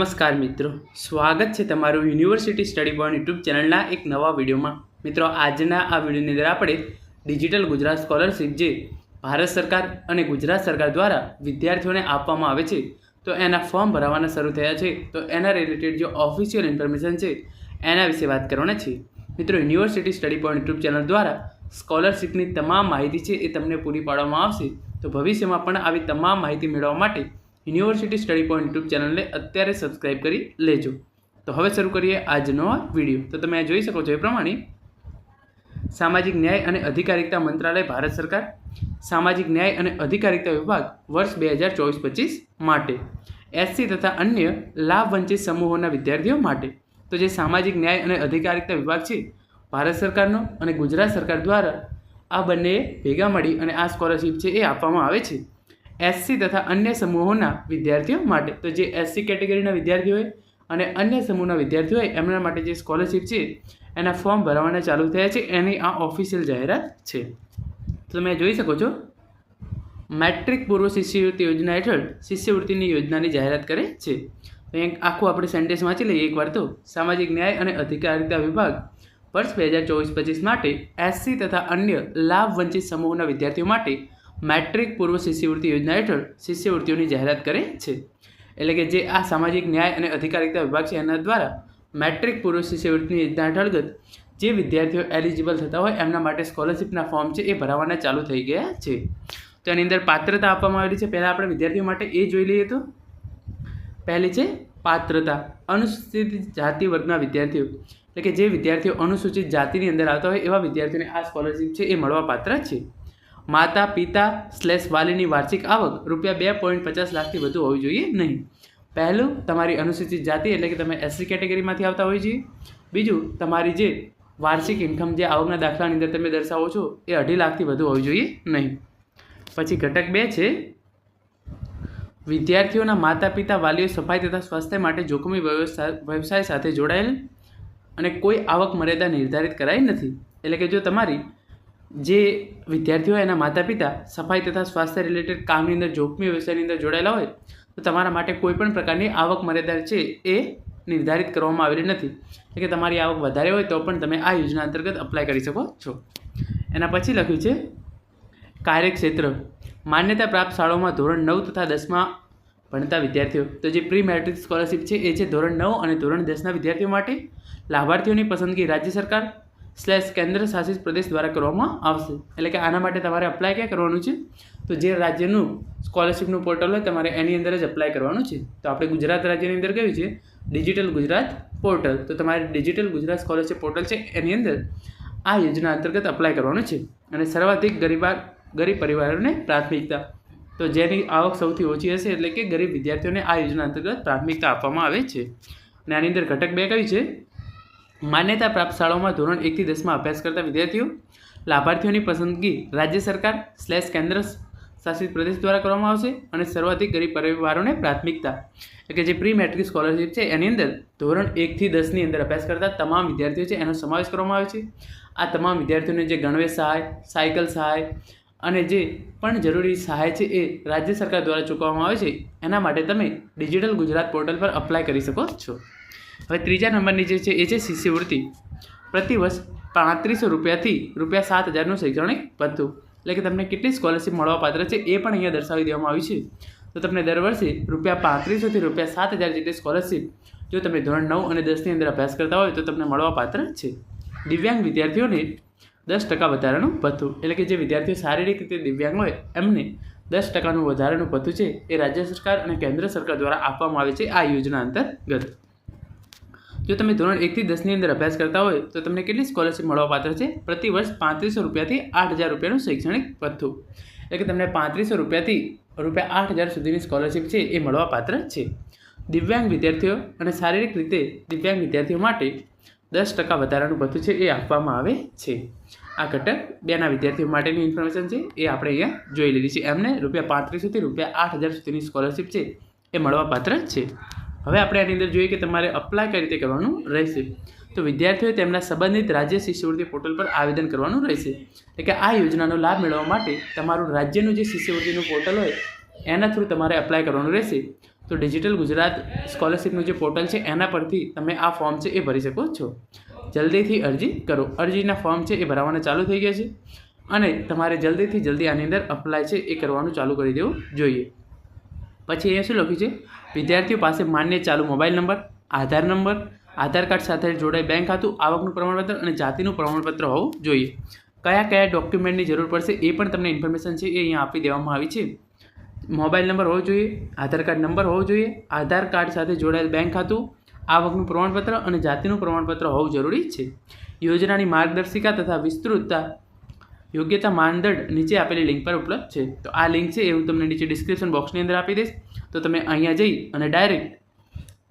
નમસ્કાર મિત્રો, સ્વાગત છે તમારું યુનિવર્સિટી સ્ટડી પોઈન્ટ યુટ્યુબ ચેનલના એક નવા વિડીયોમાં। મિત્રો, આજના આ વિડીયોની અંદર આપણે ડિજિટલ ગુજરાત સ્કોલરશિપ જે ભારત સરકાર અને ગુજરાત સરકાર દ્વારા વિદ્યાર્થીઓને આપવામાં આવે છે તો એના ફોર્મ ભરવાના શરૂ થયા છે। તો એના રિલેટેડ જે ઓફિશિયલ ઇન્ફોર્મેશન છે એના વિશે વાત કરવાના છે। મિત્રો, university study point YouTube channel દ્વારા સ્કોલરશિપની તમામ માહિતી છે એ તમને પૂરી પાડવામાં આવશે। તો ભવિષ્યમાં પણ આવી તમામ માહિતી મેળવવા માટે યુનિવર્સિટી સ્ટડી પોઈન્ટ યુટ્યુબ ચેનલને અત્યારે સબસ્ક્રાઇબ કરી લેજો। તો હવે શરૂ કરીએ આજનો આ વિડીયો। તો તમે જોઈ શકો છો એ પ્રમાણે સામાજિક ન્યાય અને અધિકારિતા મંત્રાલય ભારત સરકાર સામાજિક ન્યાય અને અધિકારિતા વિભાગ વર્ષ 2024-25 માટે એસસી તથા અન્ય લાભ વંચિત સમૂહોના વિદ્યાર્થીઓ માટે તો જે સામાજિક ન્યાય અને અધિકારિતા વિભાગ છે ભારત સરકારનો અને ગુજરાત સરકાર દ્વારા આ બંને ભેગા મળી અને આ સ્કોલરશિપ છે એ આપવામાં આવે છે એસસી તથા અન્ય સમૂહોના વિદ્યાર્થીઓ માટે। તો જે એસસી કેટેગરીના વિદ્યાર્થીઓ હોય અને અન્ય સમૂહના વિદ્યાર્થીઓ હોય એમના માટે જે સ્કોલરશિપ છે એના ફોર્મ ભરવાના ચાલુ થયા છે એની આ ઓફિશિયલ જાહેરાત છે। તો તમે જોઈ શકો છો મેટ્રિક પૂર્વ શિષ્યવૃત્તિ યોજના હેઠળ શિષ્યવૃત્તિની યોજનાની જાહેરાત કરે છે। તો અહીં આખું આપણે સેન્ટેન્સ વાંચી લઈએ એકવાર। તો સામાજિક ન્યાય અને અધિકારિતા વિભાગ વર્ષ 2024-25 માટે એસસી તથા અન્ય લાભ વંચિત સમૂહના વિદ્યાર્થીઓ માટે મેટ્રિક પૂર્વ શિષ્યવૃત્તિ યોજના હેઠળ શિષ્યવૃત્તિઓની જાહેરાત કરે છે। એટલે કે જે આ સામાજિક ન્યાય અને અધિકારિતા વિભાગ છે એના દ્વારા મેટ્રિક પૂર્વ શિષ્યવૃત્તિની યોજના હેઠળ જે વિદ્યાર્થીઓ એલિજિબલ થતા હોય એમના માટે સ્કોલરશિપના ફોર્મ છે એ ભરવાના ચાલુ થઈ ગયા છે। તો એની અંદર પાત્રતા આપવામાં આવેલી છે। પહેલાં આપણે વિદ્યાર્થીઓ માટે એ જોઈ લઈએ। તો પહેલી છે પાત્રતા અનુસૂચિત જાતિ વર્ગના વિદ્યાર્થીઓ, એટલે કે જે વિદ્યાર્થીઓ અનુસૂચિત જાતિની અંદર આવતા હોય એવા વિદ્યાર્થીઓને આ સ્કોલરશિપ છે એ મળવા પાત્ર છે। માતા પિતા / વાલીની વાર્ષિક આવક ₹2.50 લાખથી વધુ હોવી જોઈએ નહીં। પહેલું, તમારી અનુસૂચિત જાતિ એટલે કે તમે એસસી કેટેગરીમાંથી આવતા હોય છે। બીજું, તમારી જે વાર્ષિક ઇન્કમ જે આવકના દાખલાની અંદર તમે દર્શાવો છો એ 2.5 લાખથી વધુ હોવી જોઈએ નહીં। પછી ઘટક 2 છે વિદ્યાર્થીઓના માતા પિતા વાલીઓ સફાઈ તથા સ્વાસ્થ્ય માટે જોખમી વ્યવસાય સાથે જોડાયેલ અને કોઈ આવક મર્યાદા નિર્ધારિત કરાઈ નથી। એટલે કે જો તમારી જે વિદ્યાર્થીઓ એના માતા પિતા સફાઈ તથા સ્વાસ્થ્ય રિલેટેડ કામની અંદર જોખમી વ્યવસાયની અંદર જોડાયેલા હોય તો તમારા માટે કોઈ પણ પ્રકારની આવક મર્યાદા છે એ નિર્ધારિત કરવામાં આવેલી નથી। એટલે કે તમારી આવક વધારે હોય તો પણ તમે આ યોજના અંતર્ગત અપ્લાય કરી શકો છો। એના પછી લખ્યું છે કાર્યક્ષેત્ર માન્યતા પ્રાપ્ત શાળાઓમાં ધોરણ 9 તથા 10માં ભણતા વિદ્યાર્થીઓ। તો જે પ્રી મેટ્રિક સ્કોલરશિપ છે એ છે ધોરણ 9 અને ધોરણ 10ના વિદ્યાર્થીઓ માટે। લાભાર્થીઓની પસંદગી રાજ્ય સરકાર / કેન્દ્ર શાસિત પ્રદેશ દ્વારા કરવામાં આવશે। એટલે કે આના માટે તમારે અપ્લાય ક્યાં કરવાનું છે? તો જે રાજ્યનું સ્કોલરશિપનું પોર્ટલ હોય તમારે એની અંદર જ અપ્લાય કરવાનું છે। તો આપણે ગુજરાત રાજ્યની અંદર કયું છે? Digital Gujarat portal. તો તમારે ડિજિટલ ગુજરાત સ્કોલરશિપ પોર્ટલ છે એની અંદર આ યોજના અંતર્ગત અપ્લાય કરવાનું છે। અને સર્વાધિક ગરીબ પરિવારોને પ્રાથમિકતા, તો જેની આવક સૌથી ઓછી હશે એટલે કે ગરીબ વિદ્યાર્થીઓને આ યોજના અંતર્ગત પ્રાથમિકતા આપવામાં આવે છે। અને આની અંદર ઘટક 2 કયું છે? માન્યતા પ્રાપ્ત શાળાઓમાં ધોરણ 1 થી 10માં અભ્યાસ કરતા વિદ્યાર્થીઓ। લાભાર્થીઓની પસંદગી રાજ્ય સરકાર / કેન્દ્ર શાસિત પ્રદેશ દ્વારા કરવામાં આવશે। અને સર્વાધિક ગરીબ પરિવારોને પ્રાથમિકતા, એટલે કે જે પ્રી મેટ્રિક સ્કોલરશિપ છે એની અંદર ધોરણ 1 થી 10ની અંદર અભ્યાસ કરતા તમામ વિદ્યાર્થીઓ છે એનો સમાવેશ કરવામાં આવે છે। આ તમામ વિદ્યાર્થીઓને જે ગણવેશ સહાય, સાયકલ સહાય અને જે પણ જરૂરી સહાય છે એ રાજ્ય સરકાર દ્વારા ચૂકવવામાં આવે છે। એના માટે તમે ડિજિટલ ગુજરાત પોર્ટલ પર અપ્લાય કરી શકો છો। હવે ત્રીજા નંબરની જે છે એ છે શિષ્યવૃત્તિ પ્રતિ વર્ષ ₹3500થી ₹7000નું શૈક્ષણિક ભથ્થું। એટલે કે તમને કેટલી સ્કોલરશિપ મળવા પાત્ર છે એ પણ અહીંયા દર્શાવી દેવામાં આવ્યું છે। તો તમને દર વર્ષે ₹3500થી ₹7000 જેટલી સ્કોલરશિપ જો તમે ધોરણ 9 અને 10ની અંદર અભ્યાસ કરતા હોય તો તમને મળવા પાત્ર છે। દિવ્યાંગ વિદ્યાર્થીઓને 10% વધારાનું ભથ્થું, એટલે કે જે વિદ્યાર્થીઓ શારીરિક રીતે દિવ્યાંગ હોય એમને 10%નું વધારાનું ભથ્થું છે એ રાજ્ય સરકાર અને કેન્દ્ર સરકાર દ્વારા આપવામાં આવે છે આ યોજના અંતર્ગત। જો તમે ધોરણ 1 થી 10ની અંદર અભ્યાસ કરતા હોય તો તમને કેટલી સ્કોલરશિપ મળવા પાત્ર છે? પ્રતિ વર્ષ ₹3500થી ₹8000નું શૈક્ષણિક ભથ્થું, એટલે કે તમને ₹3500થી ₹8000 સુધીની સ્કોલરશિપ છે એ મળવા પાત્ર છે। દિવ્યાંગ વિદ્યાર્થીઓ અને શારીરિક રીતે દિવ્યાંગ વિદ્યાર્થીઓ માટે 10% વધારાનું ભથ્થું છે એ આપવામાં આવે છે। આ ઘટક 2ના વિદ્યાર્થીઓ માટેની ઇન્ફોર્મેશન છે એ આપણે અહીંયા જોઈ લીધી છે। એમને ₹3500થી ₹8000 સુધીની સ્કોલરશિપ છે એ મળવા પાત્ર છે। હવે આપણે આની અંદર જોઈએ કે તમારે અપ્લાય કઈ રીતે કરવાનું રહેશે। તો વિદ્યાર્થીઓએ તેમના સંબંધિત રાજ્ય શિષ્યવૃત્તિ પોર્ટલ પર આવેદન કરવાનું રહેશે। એટલે કે આ યોજનાનો લાભ મેળવવા માટે તમારું રાજ્યનું જે શિષ્યવૃત્તિનું પોર્ટલ હોય એના થ્રુ તમારે અપ્લાય કરવાનું રહેશે। તો ડિજિટલ ગુજરાત સ્કોલરશિપનું જે પોર્ટલ છે એના પરથી તમે આ ફોર્મ છે એ ભરી શકો છો. જલ્દીથી અરજી કરો. અરજીના ફોર્મ છે એ ભરાવાના ચાલુ થઈ ગયા છે અને તમારે જલ્દીથી જલ્દી આની અંદર અપ્લાય છે એ કરવાનું ચાલુ કરી દેવું જોઈએ. પછી અહીંયા શું લખ્યું છે, વિદ્યાર્થીઓ પાસે માન્ય ચાલુ મોબાઈલ નંબર, આધાર નંબર, આધાર કાર્ડ સાથે જોડાય બેંક ખાતું, આવકનું પ્રમાણપત્ર અને જાતિનું પ્રમાણપત્ર હોવું જોઈએ. કયા કયા ડોક્યુમેન્ટની જરૂર પડશે એ પણ તમને ઇન્ફોર્મેશન છે એ અહીંયા આપી દેવામાં આવી છે. મોબાઈલ નંબર હોવો જોઈએ, આધાર કાર્ડ નંબર હોવો જોઈએ, આધાર કાર્ડ સાથે જોડાયેલ બેંક ખાતું, આવકનું પ્રમાણપત્ર અને જાતિનું પ્રમાણપત્ર હોવું જરૂરી છે. યોજનાની માર્ગદર્શિકા તથા વિસ્તૃતતા યોગ્યતા માનદંડ નીચે આપેલી લિંક પર ઉપલબ્ધ છે. તો આ લિંક છે એ હું તમને નીચે ડિસ્ક્રિપ્શન બોક્સની અંદર આપી દઈશ. તો તમે અહીંયા જઈ અને ડાયરેક્ટ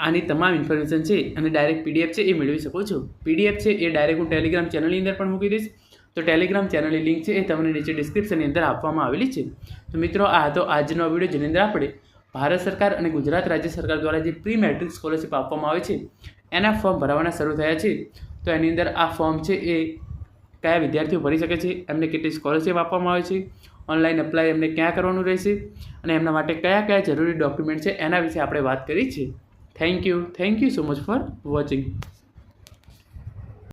આની તમામ ઇન્ફોર્મેશન છે અને ડાયરેક્ટ PDF છે એ મેળવી શકો છો. PDF છે એ ડાયરેક્ટ હું ટેલિગ્રામ ચેનલની અંદર પણ મૂકી દઈશ. તો ટેલિગ્રામ ચેનલની લિંક છે એ તમને નીચે ડિસ્ક્રિપ્શનની અંદર આપવામાં આવેલી છે. તો મિત્રો આ હતો આજનો વિડીયો, જેની અંદર આપણે ભારત સરકાર અને ગુજરાત રાજ્ય સરકાર દ્વારા જે પ્રી મેટ્રિક સ્કોલરશિપ આપવામાં આવે છે એના ફોર્મ ભરવાના શરૂ થયા છે. તો એની અંદર આ ફોર્મ છે એ કયા વિદ્યાર્થીઓ ભરી શકે છે, એમને કેટલી સ્કોલરશિપ આપવામાં આવે છે, ઓનલાઈન અપ્લાય એમને ક્યાં કરવાનું રહેશે અને એમના માટે કયા કયા જરૂરી ડોક્યુમેન્ટ છે એના વિશે આપણે વાત કરી છે. Thank you so much for watching.